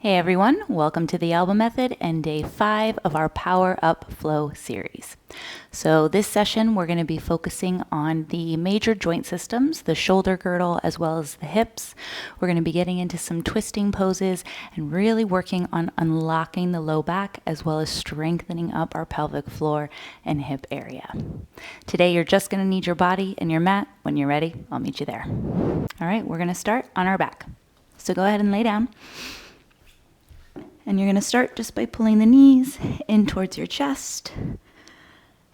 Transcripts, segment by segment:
Hey everyone, welcome to the Alba Method and day 5 of our Power Up Flow series. So this session we're going to be focusing on the major joint systems, the shoulder girdle as well as the hips. We're going to be getting into some twisting poses and really working on unlocking the low back as well as strengthening up our pelvic floor and hip area. Today you're just going to need your body and your mat. When you're ready, I'll meet you there. All right, we're going to start on our back. So go ahead and lay down. And you're going to start just by pulling the knees in towards your chest.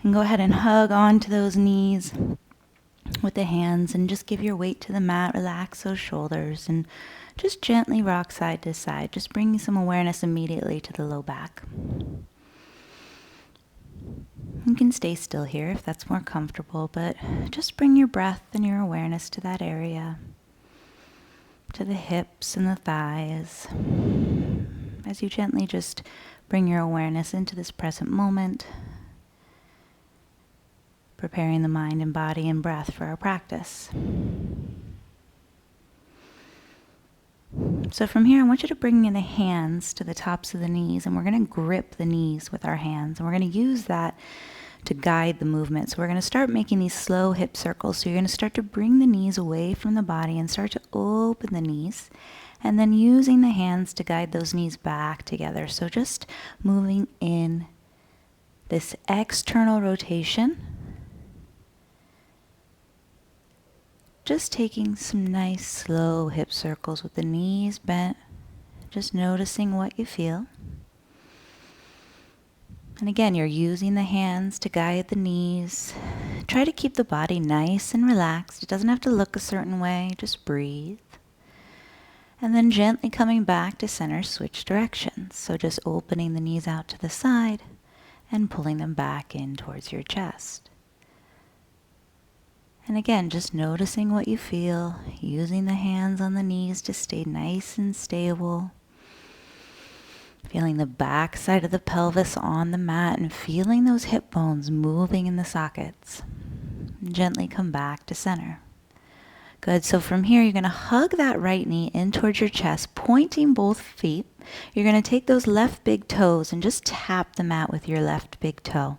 And go ahead and hug onto those knees with the hands and just give your weight to the mat. Relax those shoulders and just gently rock side to side. Just bringing some awareness immediately to the low back. You can stay still here if that's more comfortable, but just bring your breath and your awareness to that area, to the hips and the thighs. As you gently just bring your awareness into this present moment, preparing the mind and body and breath for our practice. So from here, I want you to bring in the hands to the tops of the knees, and we're going to grip the knees with our hands, and we're going to use that to guide the movement. So we're going to start making these slow hip circles. So you're going to start to bring the knees away from the body and start to open the knees. And then using the hands to guide those knees back together. So just moving in this external rotation. Just taking some nice slow hip circles with the knees bent. Just noticing what you feel. And again, you're using the hands to guide the knees. Try to keep the body nice and relaxed. It doesn't have to look a certain way. Just breathe. And then gently coming back to center, switch directions. So just opening the knees out to the side and pulling them back in towards your chest. And again, just noticing what you feel, using the hands on the knees to stay nice and stable. Feeling the back side of the pelvis on the mat and feeling those hip bones moving in the sockets. And gently come back to center. Good, so from here you're going to hug that right knee in towards your chest, pointing both feet. You're going to take those left big toes and just tap the mat with your left big toe.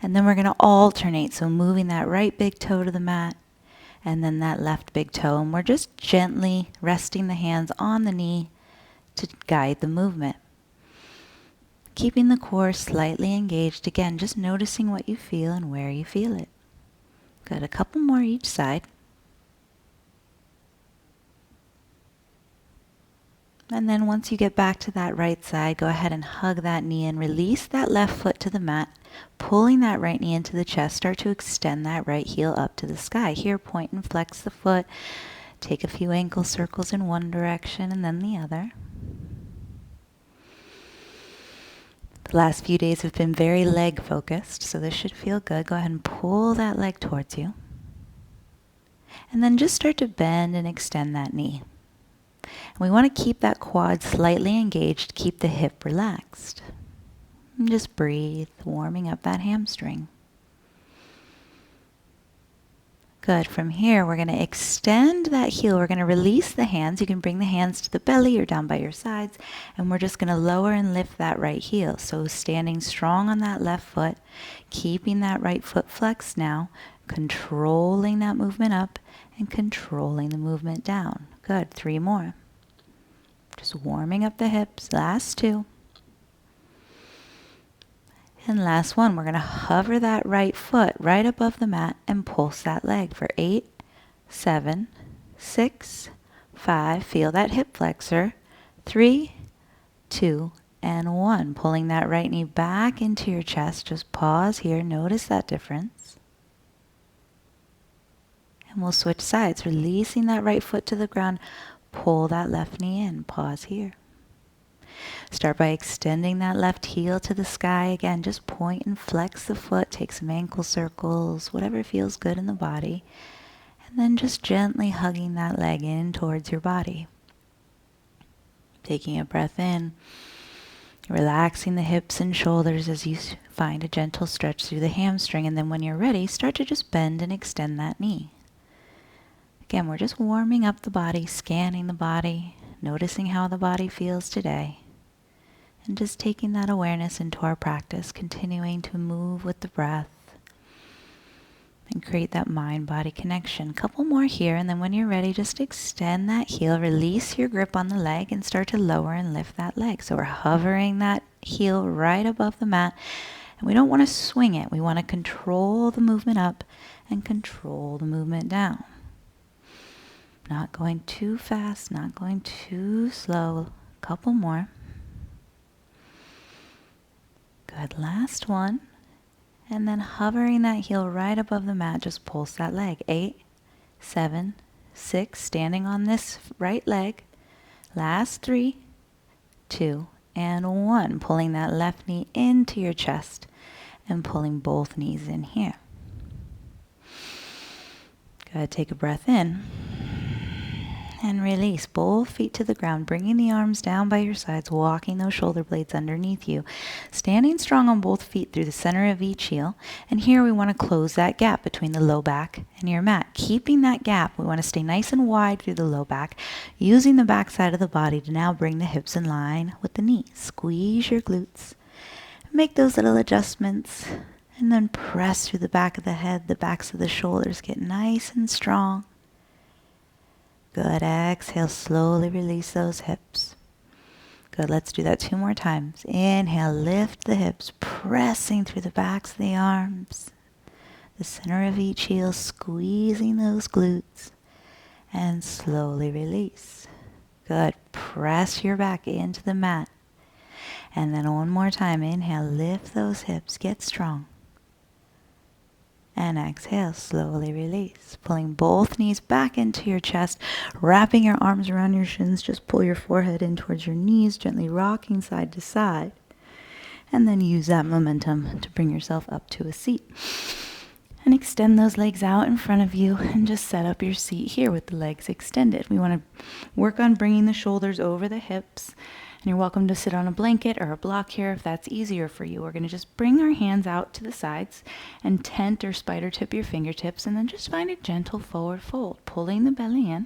And then we're going to alternate, so moving that right big toe to the mat and then that left big toe. And we're just gently resting the hands on the knee to guide the movement. Keeping the core slightly engaged, again, just noticing what you feel and where you feel it. Good, a couple more each side. And then once you get back to that right side, go ahead and hug that knee and release that left foot to the mat, pulling that right knee into the chest. Start to extend that right heel up to the sky. Here, point and flex the foot. Take a few ankle circles in one direction and then the other. The last few days have been very leg focused, so this should feel good. Go ahead and pull that leg towards you. And then just start to bend and extend that knee. And we want to keep that quad slightly engaged, keep the hip relaxed. And just breathe, warming up that hamstring. Good. From here, we're going to extend that heel. We're going to release the hands. You can bring the hands to the belly or down by your sides. And we're just going to lower and lift that right heel. So standing strong on that left foot, keeping that right foot flexed now, controlling that movement up and controlling the movement down. Good. 3 more. Just warming up the hips. Last 2. And last 1. We're going to hover that right foot right above the mat and pulse that leg for 8, 7, 6, 5. Feel that hip flexor. 3, 2, and 1. Pulling that right knee back into your chest. Just pause here. Notice that difference. And we'll switch sides, releasing that right foot to the ground. Pull that left knee in. Pause here. Start by extending that left heel to the sky. Again, just point and flex the foot. Take some ankle circles, whatever feels good in the body. And then just gently hugging that leg in towards your body. Taking a breath in. Relaxing the hips and shoulders as you find a gentle stretch through the hamstring. And then when you're ready, start to just bend and extend that knee. Again, we're just warming up the body, scanning the body, noticing how the body feels today. And just taking that awareness into our practice, continuing to move with the breath and create that mind-body connection. A couple more here, and then when you're ready, just extend that heel, release your grip on the leg, and start to lower and lift that leg. So we're hovering that heel right above the mat, and we don't want to swing it. We want to control the movement up and control the movement down. Not going too fast, not going too slow. A couple more. Good, last one. And then hovering that heel right above the mat, just pulse that leg. 8, 7, 6, standing on this right leg. Last 3, 2, and 1. Pulling that left knee into your chest and pulling both knees in here. Good, take a breath in. And release both feet to the ground, bringing the arms down by your sides, walking those shoulder blades underneath you, standing strong on both feet through the center of each heel. And here we want to close that gap between the low back and your mat. Keeping that gap, we want to stay nice and wide through the low back, using the back side of the body to now bring the hips in line with the knees. Squeeze your glutes. Make those little adjustments, and then press through the back of the head, the backs of the shoulders. Get nice and strong. Good, exhale, slowly release those hips. Good, let's do that 2 more times. Inhale, lift the hips, pressing through the backs of the arms. The center of each heel, squeezing those glutes. And slowly release. Good, press your back into the mat. And then one more time, inhale, lift those hips, get strong. And exhale, slowly release. Pulling both knees back into your chest, wrapping your arms around your shins. Just pull your forehead in towards your knees, gently rocking side to side. And then use that momentum to bring yourself up to a seat. And extend those legs out in front of you and just set up your seat here with the legs extended. We want to work on bringing the shoulders over the hips. And you're welcome to sit on a blanket or a block here if that's easier for you. We're going to just bring our hands out to the sides and tent or spider tip your fingertips, and then just find a gentle forward fold, pulling the belly in.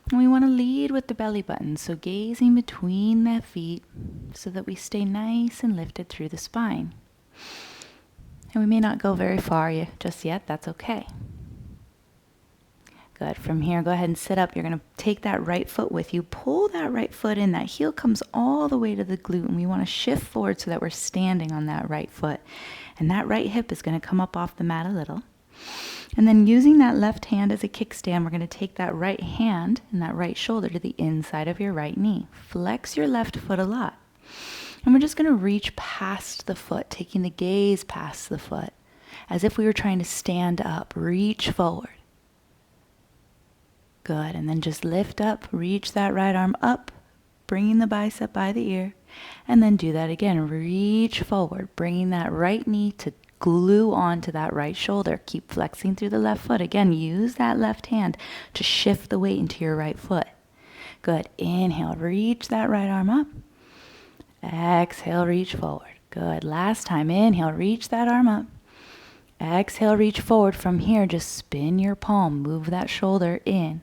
And we want to lead with the belly button, so gazing between the feet so that we stay nice and lifted through the spine. And we may not go very far just yet, that's okay. Good. From here, go ahead and sit up. You're going to take that right foot with you. Pull that right foot in. That heel comes all the way to the glute, and we want to shift forward so that we're standing on that right foot. And that right hip is going to come up off the mat a little. And then using that left hand as a kickstand, we're going to take that right hand and that right shoulder to the inside of your right knee. Flex your left foot a lot. And we're just going to reach past the foot, taking the gaze past the foot, as if we were trying to stand up. Reach forward. Good, and then just lift up, reach that right arm up, bringing the bicep by the ear, and then do that again. Reach forward, bringing that right knee to glue onto that right shoulder. Keep flexing through the left foot. Again, use that left hand to shift the weight into your right foot. Good, inhale, reach that right arm up. Exhale, reach forward. Good, last time, inhale, reach that arm up. Exhale, reach forward. From here, just spin your palm, move that shoulder in.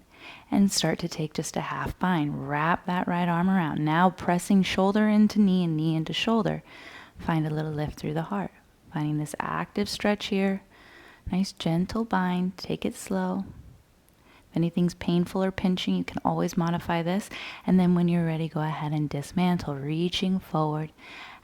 And start to take just a half bind. Wrap that right arm around. Now pressing shoulder into knee and knee into shoulder. Find a little lift through the heart. Finding this active stretch here. Nice gentle bind. Take it slow. If anything's painful or pinching, you can always modify this. And then when you're ready, go ahead and dismantle, reaching forward.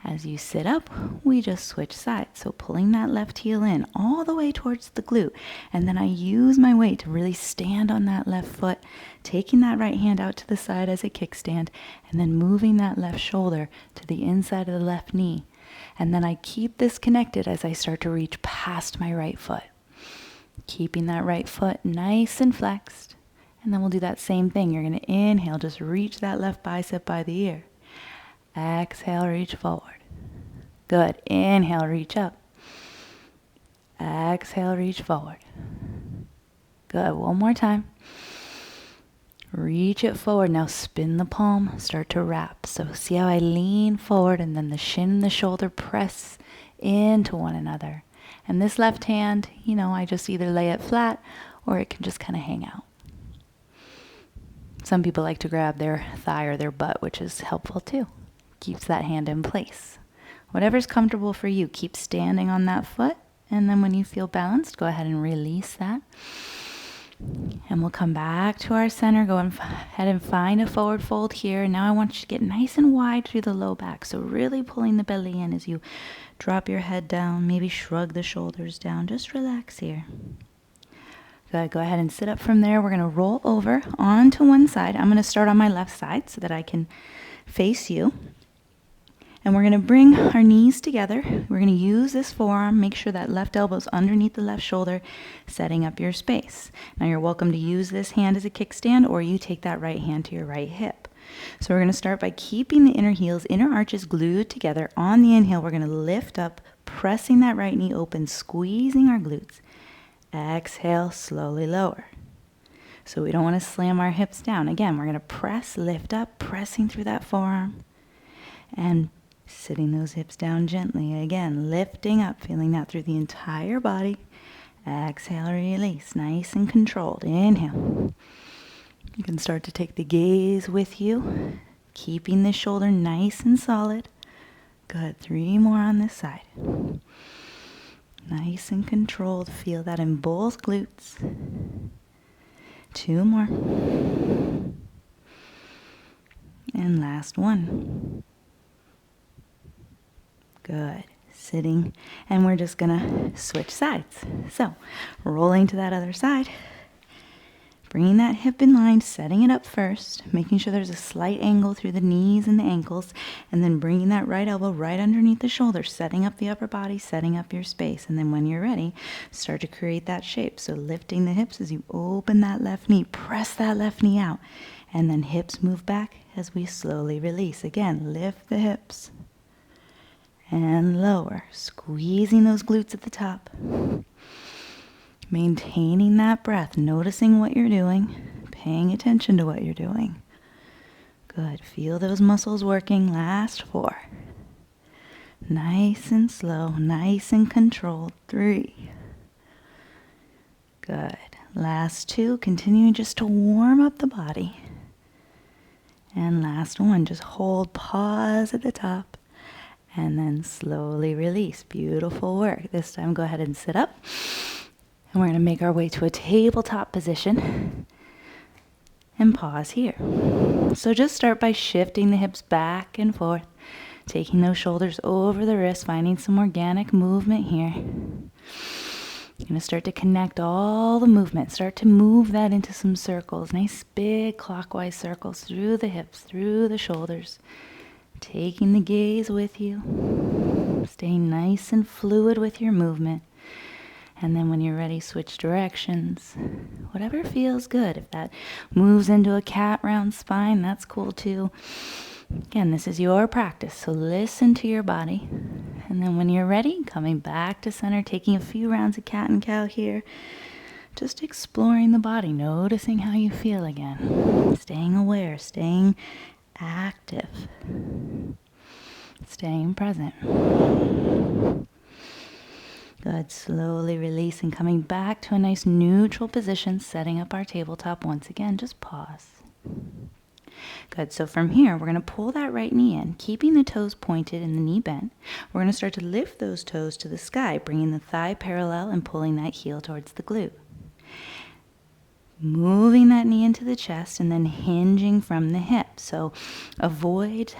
As you sit up, we just switch sides. So pulling that left heel in all the way towards the glute. And then I use my weight to really stand on that left foot, taking that right hand out to the side as a kickstand, and then moving that left shoulder to the inside of the left knee. And then I keep this connected as I start to reach past my right foot. Keeping that right foot nice and flexed. And then we'll do that same thing. You're going to inhale, just reach that left bicep by the ear. Exhale, reach forward. Good. Inhale, reach up. Exhale, reach forward. Good. One more time. Reach it forward. Now spin the palm. Start to wrap. So see how I lean forward and then the shin and the shoulder press into one another. And this left hand, I just either lay it flat or it can just kind of hang out. Some people like to grab their thigh or their butt, which is helpful too. Keeps that hand in place. Whatever's comfortable for you, keep standing on that foot. And then when you feel balanced, go ahead and release that. And we'll come back to our center. Go ahead and find a forward fold here. Now I want you to get nice and wide through the low back. So really pulling the belly in as you drop your head down. Maybe shrug the shoulders down. Just relax here. Good. Go ahead and sit up from there. We're going to roll over onto one side. I'm going to start on my left side so that I can face you. And we're going to bring our knees together. We're going to use this forearm. Make sure that left elbow's underneath the left shoulder, setting up your space. Now you're welcome to use this hand as a kickstand, or you take that right hand to your right hip. So we're going to start by keeping the inner heels, inner arches glued together. On the inhale, we're going to lift up, pressing that right knee open, squeezing our glutes. Exhale, slowly lower. So we don't want to slam our hips down. Again, we're going to press, lift up, pressing through that forearm. And sitting those hips down gently. Again, lifting up, feeling that through the entire body. Exhale, release, nice and controlled. Inhale. You can start to take the gaze with you, keeping the shoulder nice and solid. Good, 3 more on this side. Nice and controlled, feel that in both glutes. 2 more. And last one. Good. Sitting, and we're just gonna switch sides. So, rolling to that other side. Bringing that hip in line, setting it up first, making sure there's a slight angle through the knees and the ankles, and then bringing that right elbow right underneath the shoulder, setting up the upper body, setting up your space. And then when you're ready, start to create that shape. So lifting the hips as you open that left knee, press that left knee out, and then hips move back as we slowly release. Again, lift the hips and lower, squeezing those glutes at the top. Maintaining that breath, noticing what you're doing, paying attention to what you're doing. Good. Feel those muscles working. Last 4. Nice and slow, nice and controlled. 3. Good. Last 2. Continuing just to warm up the body. And last 1. Just hold, pause at the top, and then slowly release. Beautiful work. This time, go ahead and sit up. And we're going to make our way to a tabletop position and pause here. So just start by shifting the hips back and forth, taking those shoulders over the wrists, finding some organic movement here. You're going to start to connect all the movement. Start to move that into some circles, nice big clockwise circles through the hips, through the shoulders. Taking the gaze with you, staying nice and fluid with your movement. And then when you're ready, switch directions. Whatever feels good. If that moves into a cat round spine, that's cool too. Again, this is your practice, so listen to your body. And then when you're ready, coming back to center, taking a few rounds of cat and cow here. Just exploring the body, noticing how you feel again. Staying aware, staying active. Staying present. Good. Slowly releasing, coming back to a nice neutral position, setting up our tabletop once again. Just pause. Good. So from here, we're going to pull that right knee in, keeping the toes pointed and the knee bent. We're going to start to lift those toes to the sky, bringing the thigh parallel and pulling that heel towards the glute. Moving that knee into the chest and then hinging from the hip. So avoid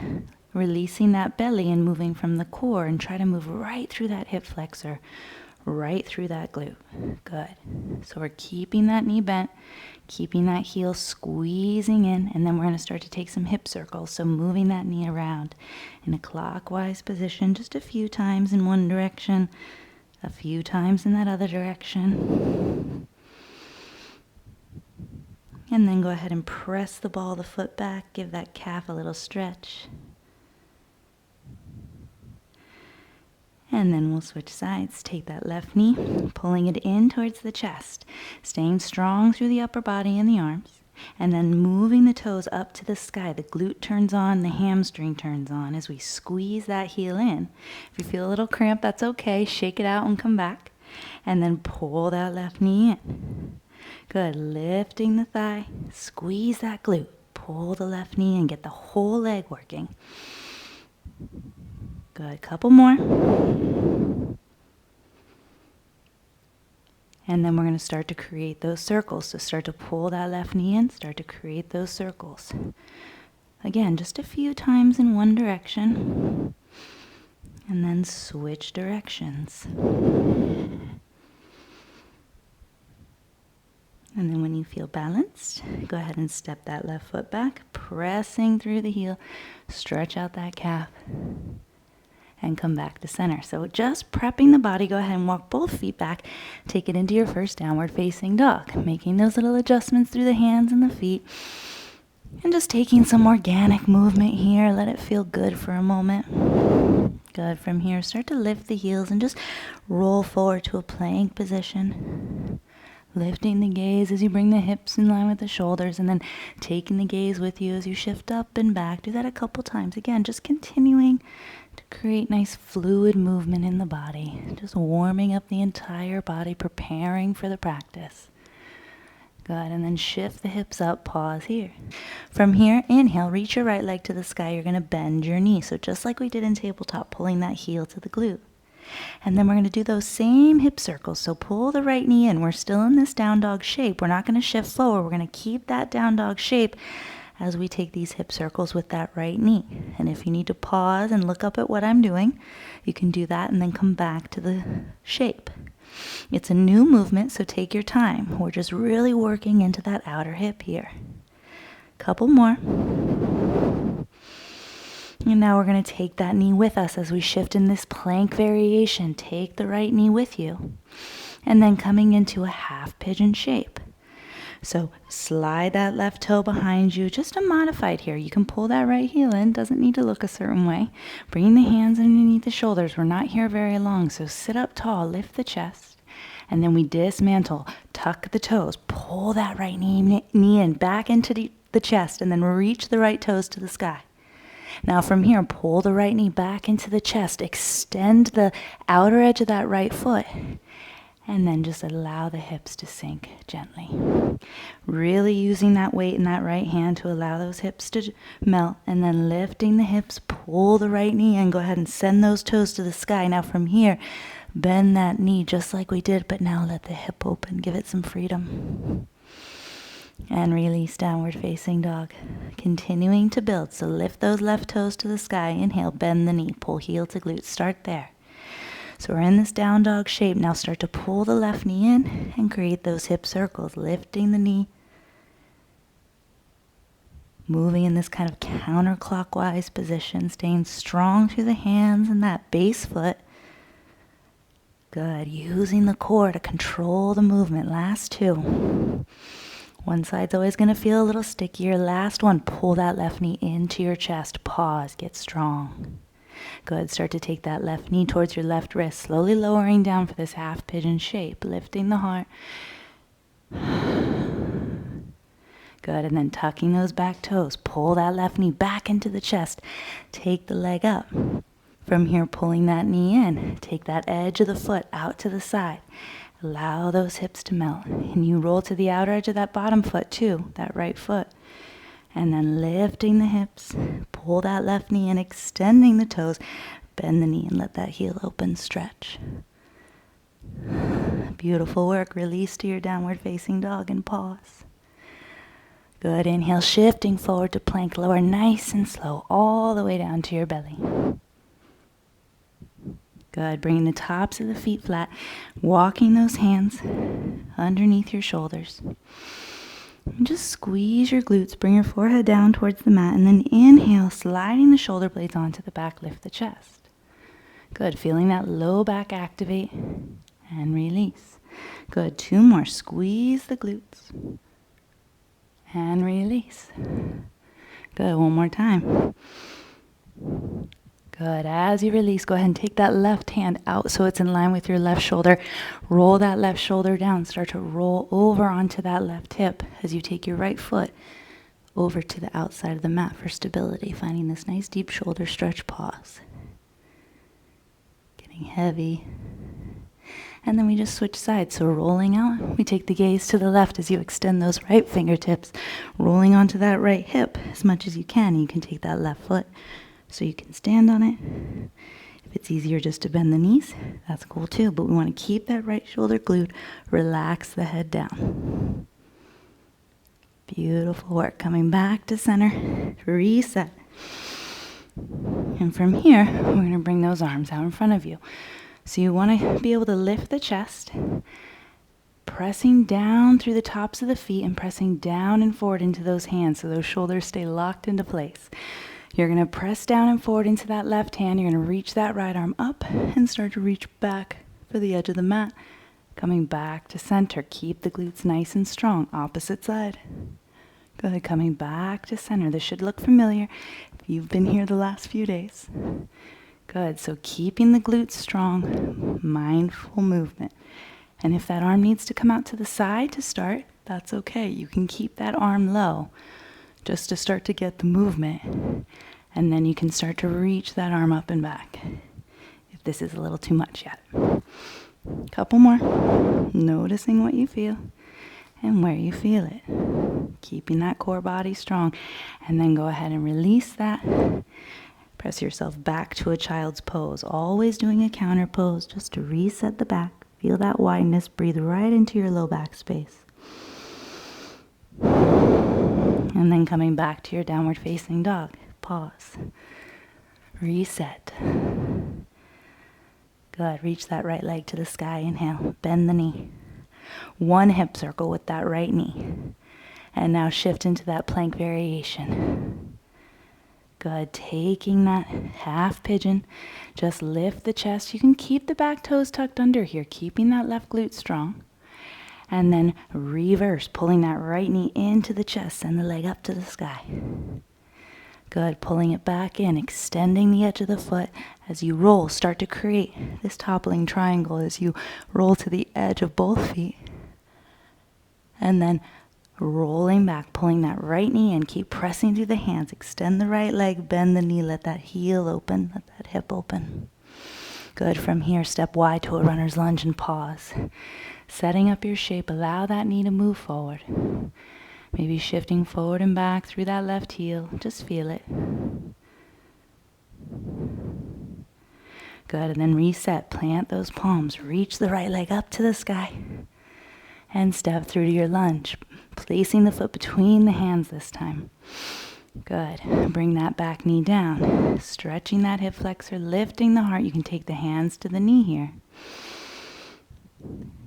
releasing that belly and moving from the core, and try to move right through that hip flexor, right through that glute. Good. So we're keeping that knee bent, keeping that heel squeezing in, and then we're going to start to take some hip circles. So moving that knee around in a clockwise position, just a few times in one direction, a few times in that other direction. And then go ahead and press the ball of the foot back, give that calf a little stretch. And then we'll switch sides. Take that left knee, pulling it in towards the chest, staying strong through the upper body and the arms, and then moving the toes up to the sky. The glute turns on, the hamstring turns on as we squeeze that heel in. If you feel a little cramp, that's okay. Shake it out and come back. And then pull that left knee in. Good, lifting the thigh, squeeze that glute, pull the left knee and get the whole leg working. Good, couple more. And then we're going to start to create those circles. So start to pull that left knee in, start to create those circles. Again, just a few times in one direction. And then switch directions. And then when you feel balanced, go ahead and step that left foot back, pressing through the heel, stretch out that calf, and come back to center. So just prepping the body, go ahead and walk both feet back, take it into your first downward facing dog, making those little adjustments through the hands and the feet, and just taking some organic movement here. Let it feel good for a moment. Good. From here, start to lift the heels and just roll forward to a plank position. Lifting the gaze as you bring the hips in line with the shoulders, and then taking the gaze with you as you shift up and back. Do that a couple times. Again, just continuing to create nice fluid movement in the body. Just warming up the entire body, preparing for the practice. Good, and then shift the hips up, pause here. From here, inhale, reach your right leg to the sky. You're going to bend your knee. So just like we did in tabletop, pulling that heel to the glute. And then we're going to do those same hip circles. So pull the right knee in. We're still in this down dog shape. We're not going to shift forward. We're going to keep that down dog shape as we take these hip circles with that right knee. And if you need to pause and look up at what I'm doing, you can do that and then come back to the shape. It's a new movement, so take your time. We're just really working into that outer hip here. Couple more. And now we're going to take that knee with us as we shift in this plank variation. Take the right knee with you. And then coming into a half pigeon shape. So slide that left toe behind you, just a modified here. You can pull that right heel in, doesn't need to look a certain way. Bring the hands underneath the shoulders. We're not here very long, so sit up tall, lift the chest. And then we dismantle, tuck the toes, pull that right knee in back into the chest, and then reach the right toes to the sky. Now from here, pull the right knee back into the chest, extend the outer edge of that right foot, and then just allow the hips to sink gently. Really using that weight in that right hand to allow those hips to melt, and then lifting the hips, pull the right knee in, go ahead and send those toes to the sky. Now from here, bend that knee just like we did, but now let the hip open, give it some freedom. And release, downward facing dog. Continuing to build, so lift those left toes to the sky. Inhale, bend the knee, pull heel to glute. Start there. So we're in this down dog shape. Now start to pull the left knee in and create those hip circles, lifting the knee. Moving in this kind of counterclockwise position, staying strong through the hands and that base foot. Good, using the core to control the movement. Last two. One side's always going to feel a little stickier. Last one, pull that left knee into your chest. Pause, get strong. Good, start to take that left knee towards your left wrist, slowly lowering down for this half pigeon shape, lifting the heart. Good, and then tucking those back toes. Pull that left knee back into the chest. Take the leg up. From here, pulling that knee in. Take that edge of the foot out to the side. Allow those hips to melt. And you roll to the outer edge of that bottom foot too, that right foot. And then lifting the hips, pull that left knee in, extending the toes, bend the knee and let that heel open, stretch. Beautiful work. Release to your downward facing dog and pause. Good, inhale, shifting forward to plank, lower nice and slow, all the way down to your belly. Good, bringing the tops of the feet flat, walking those hands underneath your shoulders. And just squeeze your glutes, bring your forehead down towards the mat, and then inhale, sliding the shoulder blades onto the back, lift the chest. Good, feeling that low back activate, and release. Good, two more, squeeze the glutes, and release. Good, one more time. Good. As you release, go ahead and take that left hand out so it's in line with your left shoulder. Roll that left shoulder down. Start to roll over onto that left hip as you take your right foot over to the outside of the mat for stability. Finding this nice deep shoulder stretch, pause. Getting heavy. And then we just switch sides. So rolling out, we take the gaze to the left as you extend those right fingertips, rolling onto that right hip as much as you can. You can take that left foot so you can stand on it. If it's easier just to bend the knees, that's cool too. But we want to keep that right shoulder glued, relax the head down. Beautiful work. Coming back to center, reset. And from here, we're going to bring those arms out in front of you. So you want to be able to lift the chest, pressing down through the tops of the feet and pressing down and forward into those hands so those shoulders stay locked into place. You're going to press down and forward into that left hand. You're going to reach that right arm up and start to reach back for the edge of the mat. Coming back to center. Keep the glutes nice and strong. Opposite side. Good. Coming back to center. This should look familiar if you've been here the last few days. Good. So keeping the glutes strong, mindful movement. And if that arm needs to come out to the side to start, that's okay. You can keep that arm low just to start to get the movement. And then you can start to reach that arm up and back if this is a little too much yet. Couple more. Noticing what you feel and where you feel it. Keeping that core body strong. And then go ahead and release that. Press yourself back to a child's pose. Always doing a counter pose just to reset the back. Feel that wideness. Breathe right into your low back space. And then coming back to your downward facing dog. Pause. Reset. Good. Reach that right leg to the sky. Inhale. Bend the knee. One hip circle with that right knee. And now shift into that plank variation. Good. Taking that half pigeon. Just lift the chest. You can keep the back toes tucked under here, keeping that left glute strong. And then reverse, pulling that right knee into the chest. Send the leg up to the sky. Good. Pulling it back in, extending the edge of the foot. As you roll, start to create this toppling triangle as you roll to the edge of both feet. And then rolling back, pulling that right knee in, keep pressing through the hands, extend the right leg, bend the knee, let that heel open, let that hip open. Good. From here, step wide to a runner's lunge and pause. Setting up your shape, allow that knee to move forward. Maybe shifting forward and back through that left heel, just feel it. Good. And then reset, plant those palms, reach the right leg up to the sky. And step through to your lunge, placing the foot between the hands this time. Good. Bring that back knee down, stretching that hip flexor, lifting the heart. You can take the hands to the knee here.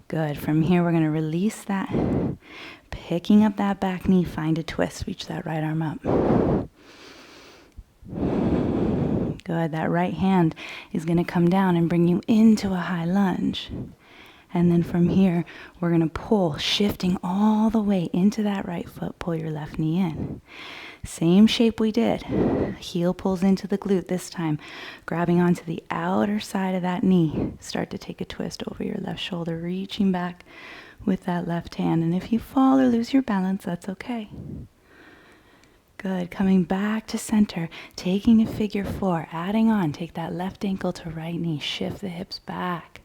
Good. From here, we're going to release that, picking up that back knee, find a twist, reach that right arm up. Good. That right hand is going to come down and bring you into a high lunge. And then from here, we're going to pull, shifting all the way into that right foot. Pull your left knee in. Same shape we did. Heel pulls into the glute this time. Grabbing onto the outer side of that knee. Start to take a twist over your left shoulder, reaching back with that left hand. And if you fall or lose your balance, that's okay. Good. Coming back to center, taking a figure four, adding on. Take that left ankle to right knee. Shift the hips back.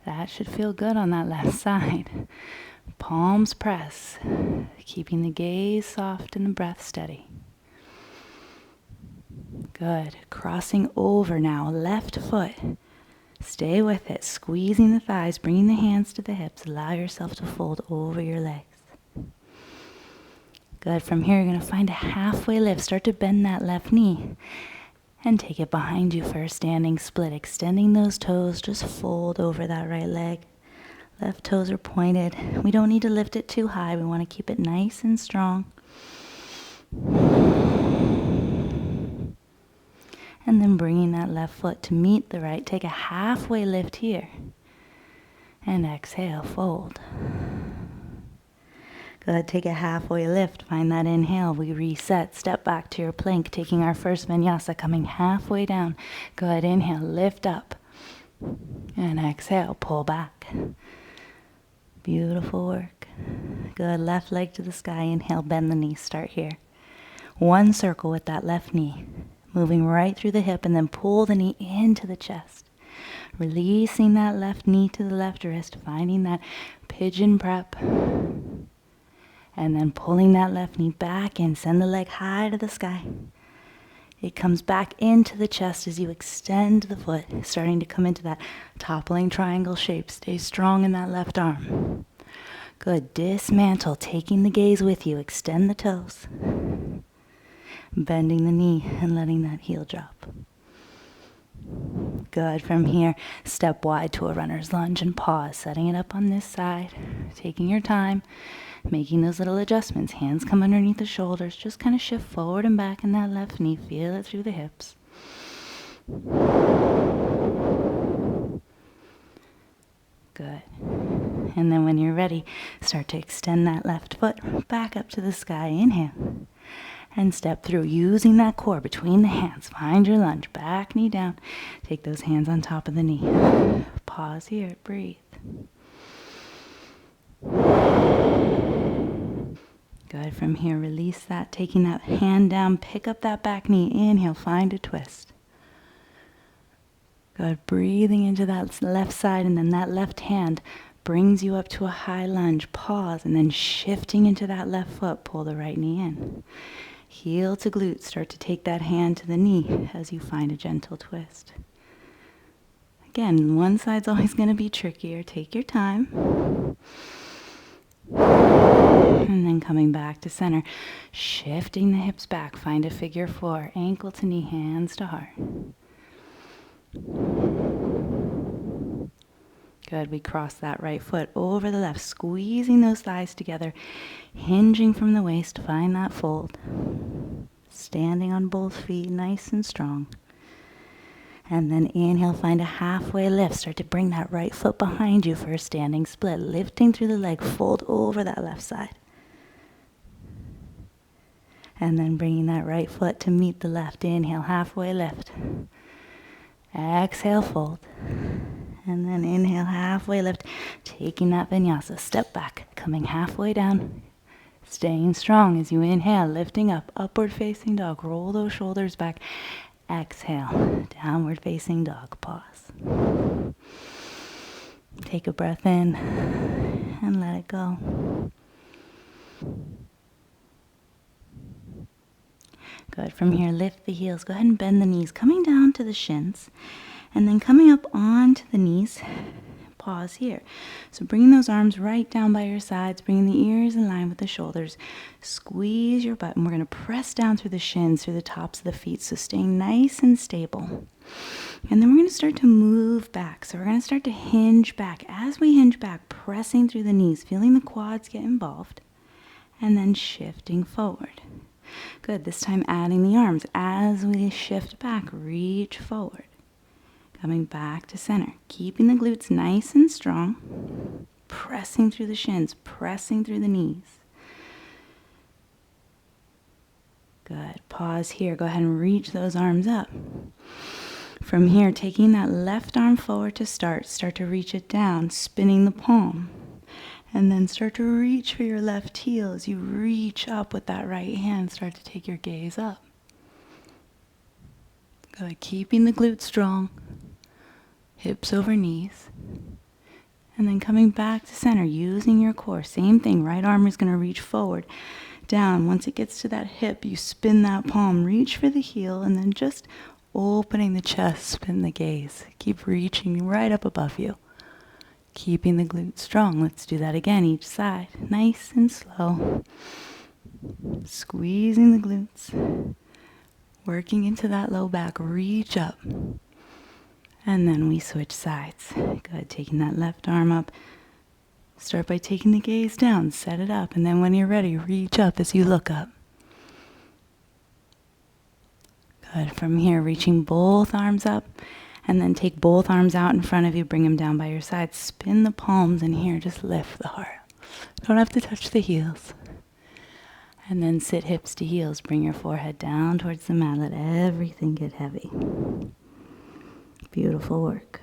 That should feel good on that left side. Palms press, keeping the gaze soft and the breath steady. Good. Crossing over now, left foot. Stay with it, squeezing the thighs, bringing the hands to the hips. Allow yourself to fold over your legs. Good. From here, you're going to find a halfway lift. Start to bend that left knee. And take it behind you for a standing split. Extending those toes, just fold over that right leg. Left toes are pointed. We don't need to lift it too high. We want to keep it nice and strong. And then bringing that left foot to meet the right. Take a halfway lift here. And exhale, fold. Good. Take a halfway lift. Find that inhale. We reset. Step back to your plank. Taking our first vinyasa. Coming halfway down. Good. Inhale. Lift up. And exhale. Pull back. Beautiful work. Good. Left leg to the sky. Inhale. Bend the knee. Start here. One circle with that left knee. Moving right through the hip. And then pull the knee into the chest. Releasing that left knee to the left wrist, finding that pigeon prep. And then pulling that left knee back in, send the leg high to the sky. It comes back into the chest as you extend the foot, starting to come into that toppling triangle shape. Stay strong in that left arm. Good. Dismantle, taking the gaze with you. Extend the toes. Bending the knee and letting that heel drop. Good. From here, step wide to a runner's lunge and pause, setting it up on this side. Taking your time, making those little adjustments. Hands come underneath the shoulders. Just kind of shift forward and back in that left knee. Feel it through the hips. Good. And then when you're ready, start to extend that left foot back up to the sky. Inhale. And step through, using that core between the hands. Find your lunge. Back knee down. Take those hands on top of the knee. Pause here. Breathe. Good. From here, release that. Taking that hand down. Pick up that back knee. Inhale. Find a twist. Good. Breathing into that left side, and then that left hand brings you up to a high lunge. Pause, and then shifting into that left foot. Pull the right knee in. Heel to glute. Start to take that hand to the knee as you find a gentle twist. Again, one side's always going to be trickier. Take your time. And then coming back to center. Shifting the hips back. Find a figure four. Ankle to knee, hands to heart. Good. We cross that right foot over the left, squeezing those thighs together, hinging from the waist. Find that fold. Standing on both feet, nice and strong. And then inhale, find a halfway lift. Start to bring that right foot behind you for a standing split. Lifting through the leg, fold over that left side. And then bringing that right foot to meet the left. Inhale, halfway lift. Exhale, fold. And then inhale, halfway lift, taking that vinyasa. Step back, coming halfway down. Staying strong as you inhale, lifting up, upward facing dog. Roll those shoulders back. Exhale, downward facing dog. Pause. Take a breath in and let it go. Good. From here, lift the heels. Go ahead and bend the knees, coming down to the shins. And then coming up onto the knees, pause here. So bringing those arms right down by your sides, bringing the ears in line with the shoulders. Squeeze your butt, and we're going to press down through the shins, through the tops of the feet, so staying nice and stable. And then we're going to start to move back. So we're going to start to hinge back. As we hinge back, pressing through the knees, feeling the quads get involved, and then shifting forward. Good. This time adding the arms. As we shift back, reach forward. Coming back to center, keeping the glutes nice and strong, pressing through the shins, pressing through the knees. Good. Pause here. Go ahead and reach those arms up. From here, taking that left arm forward to start to reach it down, spinning the palm. And then start to reach for your left heel as you reach up with that right hand. Start to take your gaze up. Good. Keeping the glutes strong. Hips over knees. And then coming back to center, using your core. Same thing, right arm is going to reach forward, down. Once it gets to that hip, you spin that palm, reach for the heel, and then just opening the chest, spin the gaze. Keep reaching right up above you. Keeping the glutes strong. Let's do that again, each side. Nice and slow. Squeezing the glutes. Working into that low back, reach up. And then we switch sides. Good. Taking that left arm up. Start by taking the gaze down. Set it up. And then when you're ready, reach up as you look up. Good. From here, reaching both arms up. And then take both arms out in front of you. Bring them down by your sides. Spin the palms. And here, just lift the heart. Don't have to touch the heels. And then sit hips to heels. Bring your forehead down towards the mat. Let everything get heavy. Beautiful work.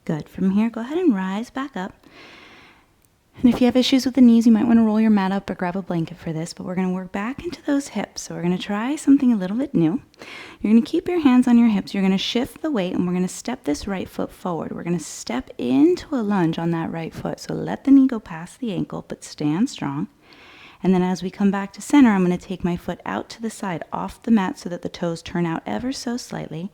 Good. From here, go ahead and rise back up. And if you have issues with the knees, you might want to roll your mat up or grab a blanket for this, but we're going to work back into those hips. So we're going to try something a little bit new. You're going to keep your hands on your hips. You're going to shift the weight, and we're going to step this right foot forward. We're going to step into a lunge on that right foot. So let the knee go past the ankle, but stand strong. And then as we come back to center, I'm going to take my foot out to the side off the mat so that the toes turn out ever so slightly,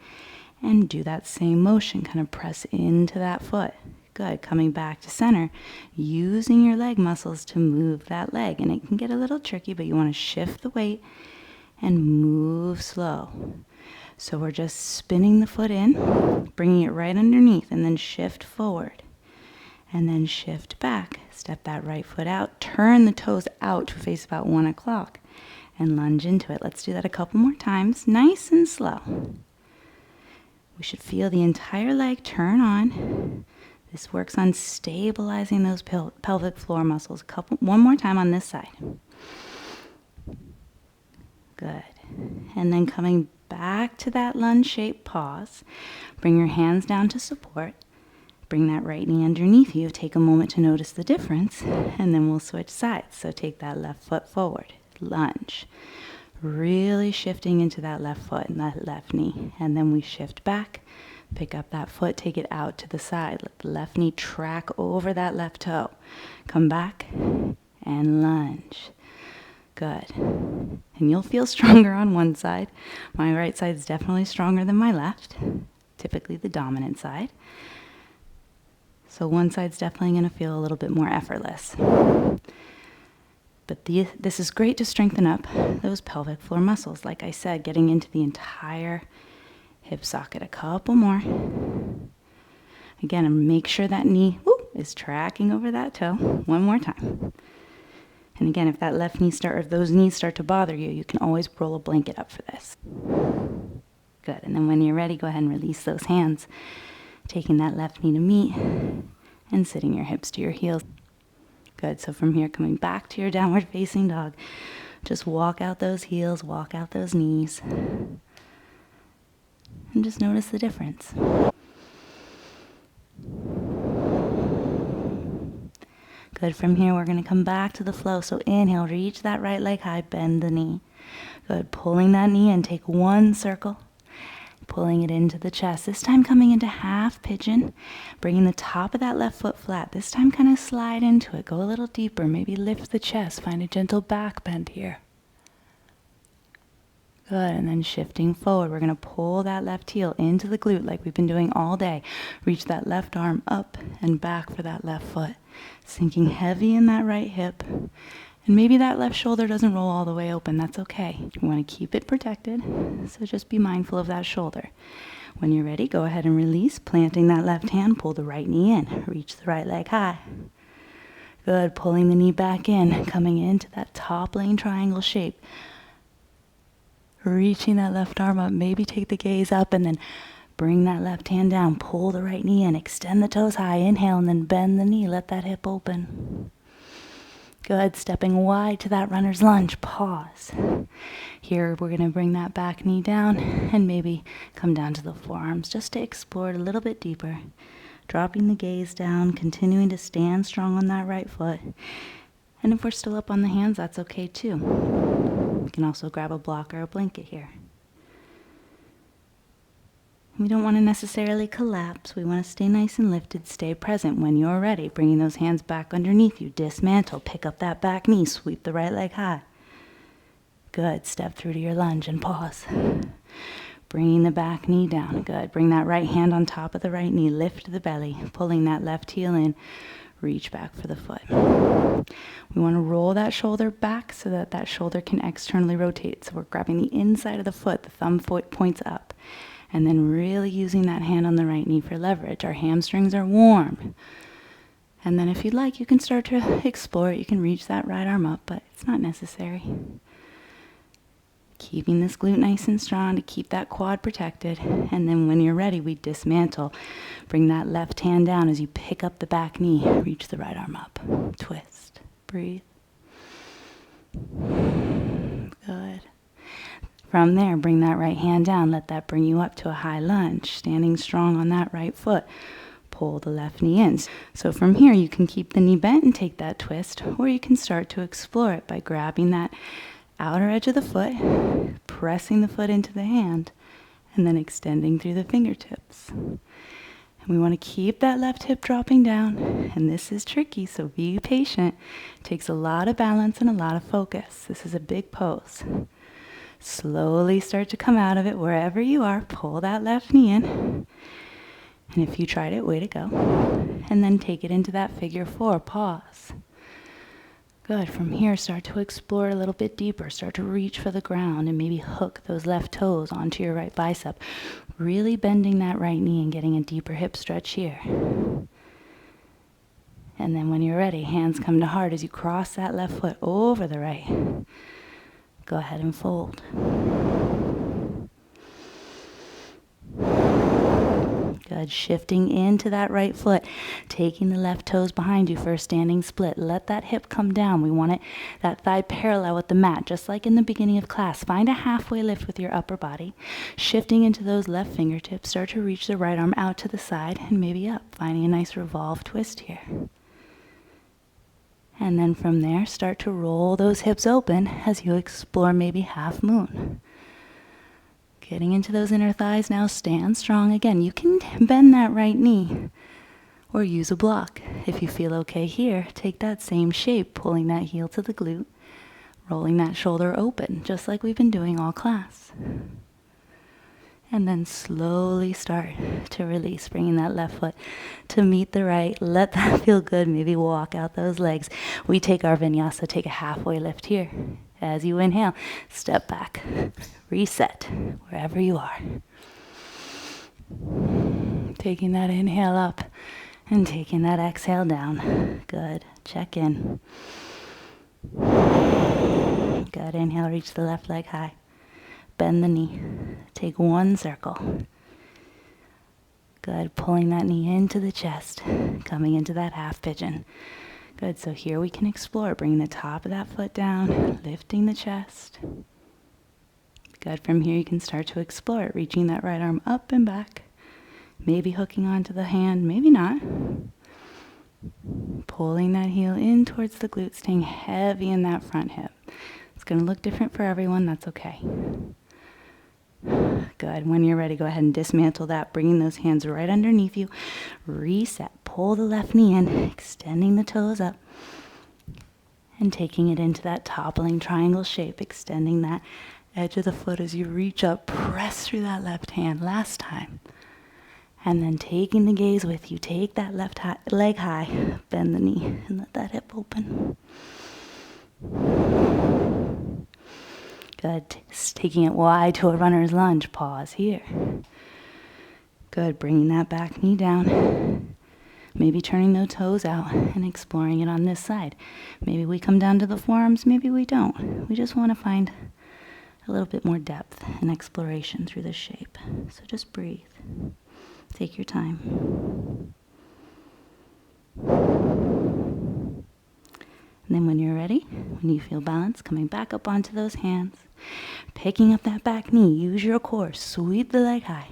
and do that same motion, kind of press into that foot. Good. Coming back to center, using your leg muscles to move that leg. And it can get a little tricky, but you want to shift the weight and move slow. So we're just spinning the foot in, bringing it right underneath, and then shift forward. And then shift back. Step that right foot out. Turn the toes out to face about 1 o'clock. And lunge into it. Let's do that a couple more times. Nice and slow. We should feel the entire leg turn on. This works on stabilizing those pelvic floor muscles. One more time on this side. Good. And then coming back to that lunge shape, pause. Bring your hands down to support. Bring that right knee underneath you. Take a moment to notice the difference, and then we'll switch sides. So take that left foot forward. Lunge. Really shifting into that left foot and that left knee. And then we shift back. Pick up that foot, take it out to the side. Let the left knee track over that left toe. Come back and lunge. Good. And you'll feel stronger on one side. My right side is definitely stronger than my left, typically the dominant side. So one side's definitely going to feel a little bit more effortless. But this is great to strengthen up those pelvic floor muscles. Like I said, getting into the entire hip socket. A couple more. Again, and make sure that knee is tracking over that toe. One more time. And again, if that left knee or those knees start to bother you, you can always roll a blanket up for this. Good. And then when you're ready, go ahead and release those hands. Taking that left knee to meet and sitting your hips to your heels. Good. So from here, coming back to your downward facing dog, just walk out those heels, walk out those knees. And just notice the difference. Good. From here, we're going to come back to the flow. So inhale, reach that right leg high, bend the knee. Good. Pulling that knee in, take one circle. Pulling it into the chest. This time coming into half pigeon. Bringing the top of that left foot flat. This time kind of slide into it. Go a little deeper. Maybe lift the chest. Find a gentle back bend here. Good, and then shifting forward, we're going to pull that left heel into the glute like we've been doing all day. Reach that left arm up and back for that left foot. Sinking heavy in that right hip. And maybe that left shoulder doesn't roll all the way open. That's okay. We want to keep it protected, so just be mindful of that shoulder. When you're ready, go ahead and release. Planting that left hand, pull the right knee in. Reach the right leg high. Good, pulling the knee back in, coming into that toppling triangle shape. Reaching that left arm up, maybe take the gaze up and then bring that left hand down. Pull the right knee in, extend the toes high, inhale and then bend the knee, let that hip open. Good, stepping wide to that runner's lunge, pause. Here we're going to bring that back knee down and maybe come down to the forearms just to explore it a little bit deeper. Dropping the gaze down, continuing to stand strong on that right foot. And if we're still up on the hands, that's okay too. We can also grab a block or a blanket here. We don't want to necessarily collapse. We want to stay nice and lifted, stay present. When you're ready, bringing those hands back underneath you, dismantle, pick up that back knee, sweep the right leg high. Good, step through to your lunge and pause. Bringing the back knee down, good. Bring that right hand on top of the right knee, lift the belly, pulling that left heel in, reach back for the foot. We want to roll that shoulder back so that that shoulder can externally rotate. So we're grabbing the inside of the foot, the thumb foot points up. And then really using that hand on the right knee for leverage. Our hamstrings are warm. And then if you'd like, you can start to explore it. You can reach that right arm up, but it's not necessary. Keeping this glute nice and strong to keep that quad protected. And then when you're ready, we dismantle. Bring that left hand down as you pick up the back knee. Reach the right arm up. Twist. Breathe. Good. From there, bring that right hand down. Let that bring you up to a high lunge. Standing strong on that right foot. pull the left knee in. So from here, you can keep the knee bent and take that twist, or you can start to explore it by grabbing that outer edge of the foot, pressing the foot into the hand, and then extending through the fingertips. And we want to keep that left hip dropping down, and this is tricky, so be patient. It takes a lot of balance and a lot of focus. This is a big pose. Slowly start to come out of it wherever you are. Pull that left knee in. And if you tried it, way to go. And then take it into that figure four. Pause. Good. From here, start to explore a little bit deeper. Start to reach for the ground and maybe hook those left toes onto your right bicep. Really bending that right knee and getting a deeper hip stretch here. And then when you're ready, hands come to heart as you cross that left foot over the right. Go ahead and fold. Good. Shifting into that right foot, taking the left toes behind you for a standing split. Let that hip come down. We want it, that thigh parallel with the mat, just like in the beginning of class. Find a halfway lift with your upper body. Shifting into those left fingertips, start to reach the right arm out to the side and maybe up, finding a nice revolve twist here. And then from there, start to roll those hips open as you explore maybe half moon. Getting into those inner thighs now, stand strong. Again, you can bend that right knee or use a block. If you feel okay here, take that same shape, pulling that heel to the glute, rolling that shoulder open, just like we've been doing all class. And then slowly start to release, bringing that left foot to meet the right. Let that feel good. Maybe walk out those legs. We take our vinyasa, take a halfway lift here. As you inhale, step back, reset wherever you are. Taking that inhale up and taking that exhale down. Good. Check in. Good. Inhale, reach the left leg high. Bend the knee. Take one circle. Good. Pulling that knee into the chest. Coming into that half pigeon. Good. So here we can explore. Bringing the top of that foot down. Lifting the chest. Good. From here you can start to explore it. Reaching that right arm up and back. Maybe hooking onto the hand. Maybe not. Pulling that heel in towards the glute. Staying heavy in that front hip. It's going to look different for everyone. That's okay. Good. When you're ready, go ahead and dismantle that, bringing those hands right underneath you. Reset. Pull the left knee in, extending the toes up, and taking it into that toppling triangle shape, extending that edge of the foot as you reach up. Press through that left hand. Last time. And then taking the gaze with you, take that left leg high, bend the knee, and let that hip open. Good. Just taking it wide to a runner's lunge. Pause here. Good. Bringing that back knee down. Maybe turning those toes out and exploring it on this side. Maybe we come down to the forearms. Maybe we don't. We just want to find a little bit more depth and exploration through this shape. So just breathe. Take your time. And then when you're ready, when you feel balanced, coming back up onto those hands, picking up that back knee, use your core, sweep the leg high,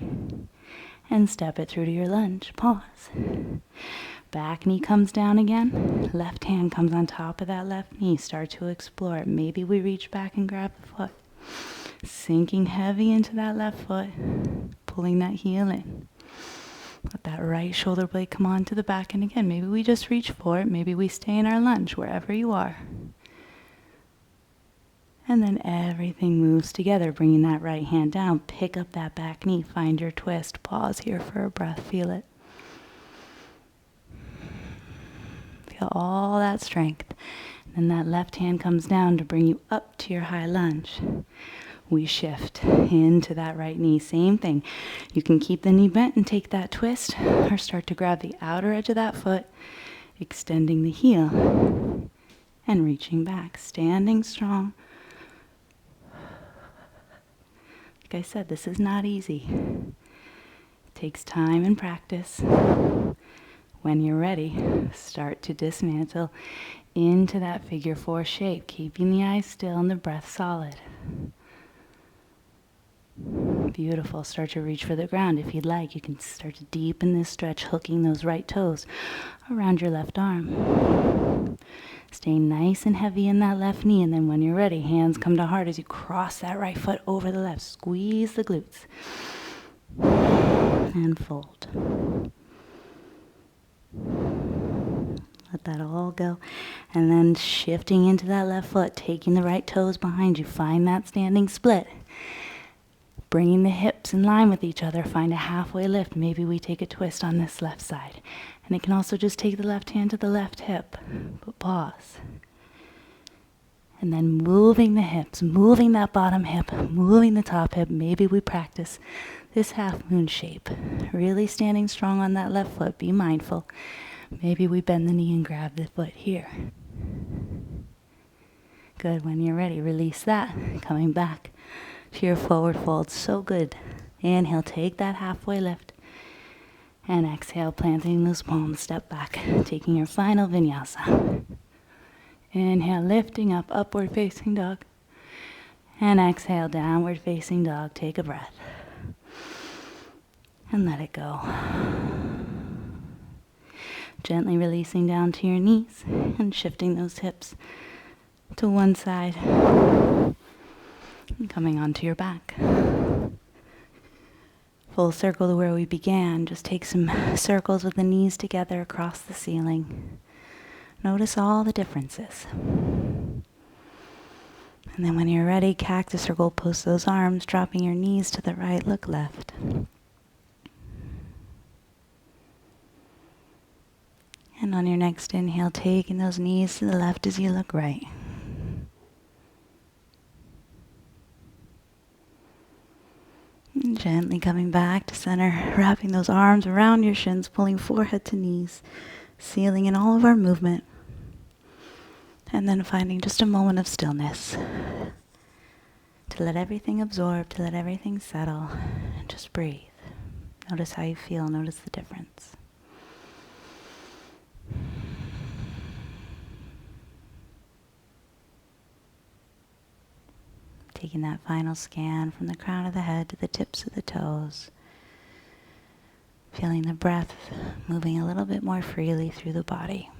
and step it through to your lunge. Pause. Back knee comes down again, left hand comes on top of that left knee. Start to explore it. Maybe we reach back and grab the foot. Sinking heavy into that left foot, pulling that heel in. Let that right shoulder blade come on to the back, and again, maybe we just reach for it. Maybe we stay in our lunge, wherever you are. And then everything moves together, bringing that right hand down. Pick up that back knee, find your twist. Pause here for a breath, feel it. Feel all that strength. And then that left hand comes down to bring you up to your high lunge. We shift into that right knee. Same thing. You can keep the knee bent and take that twist, or start to grab the outer edge of that foot, extending the heel, and reaching back. Standing strong. Like I said, this is not easy. It takes time and practice. When you're ready, start to dismantle into that figure four shape, keeping the eyes still and the breath solid. Beautiful. Start to reach for the ground. If you'd like, you can start to deepen this stretch, hooking those right toes around your left arm. Stay nice and heavy in that left knee, and then when you're ready, hands come to heart as you cross that right foot over the left. Squeeze the glutes. And fold. Let that all go. And then shifting into that left foot, taking the right toes behind you. Find that standing split. Bringing the hips in line with each other. Find a halfway lift. Maybe we take a twist on this left side. And it can also just take the left hand to the left hip. But pause. And then moving the hips, moving that bottom hip, moving the top hip. Maybe we practice this half moon shape. Really standing strong on that left foot. Be mindful. Maybe we bend the knee and grab the foot here. Good. When you're ready, release that. Coming back to your forward fold. So good. Inhale, take that halfway lift. And exhale, planting those palms, step back. Taking your final vinyasa. Inhale, lifting up, upward facing dog. And exhale, downward facing dog. Take a breath. And let it go. Gently releasing down to your knees and shifting those hips to one side. And coming onto your back. Full circle to where we began. Just take some circles with the knees together across the ceiling. Notice all the differences. And then when you're ready, cactus or gold post those arms, dropping your knees to the right, look left. And on your next inhale, taking those knees to the left as you look right. And gently coming back to center, wrapping those arms around your shins, pulling forehead to knees, sealing in all of our movement. And then finding just a moment of stillness to let everything absorb, to let everything settle, and just breathe. Notice how you feel, notice the difference. Taking that final scan from the crown of the head to the tips of the toes. Feeling the breath moving a little bit more freely through the body.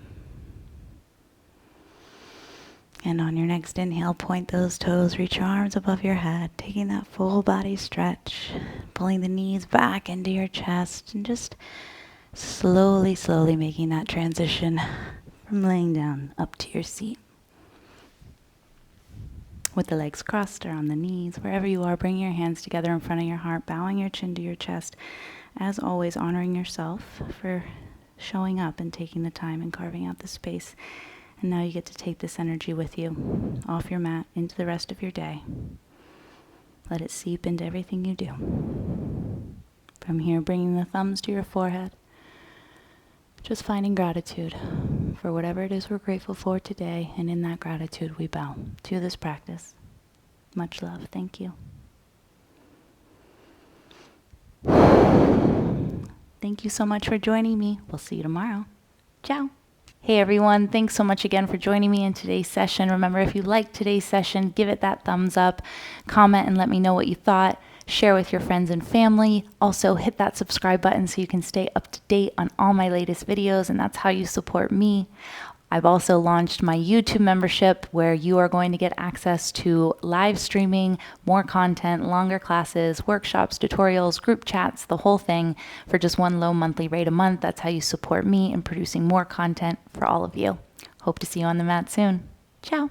And on your next inhale, point those toes, reach your arms above your head, taking that full body stretch, pulling the knees back into your chest, and just slowly making that transition from laying down up to your seat. With the legs crossed or on the knees, wherever you are, bring your hands together in front of your heart, bowing your chin to your chest. As always, honoring yourself for showing up and taking the time and carving out the space. And now you get to take this energy with you off your mat into the rest of your day. Let it seep into everything you do. From here, bringing the thumbs to your forehead. Just finding gratitude for whatever it is we're grateful for today, and in that gratitude we bow to this practice. Much love. Thank you. Thank you so much for joining me. We'll see you tomorrow. Ciao. Hey everyone, thanks so much again for joining me in today's session. Remember, if you liked today's session, give it that thumbs up, comment and let me know what you thought. Share with your friends and family. Also hit that subscribe button so you can stay up to date on all my latest videos, and that's how you support me. I've also launched my YouTube membership where you are going to get access to live streaming, more content, longer classes, workshops, tutorials, group chats, the whole thing for just one low monthly rate a month. That's how you support me in producing more content for all of you. Hope to see you on the mat soon. Ciao.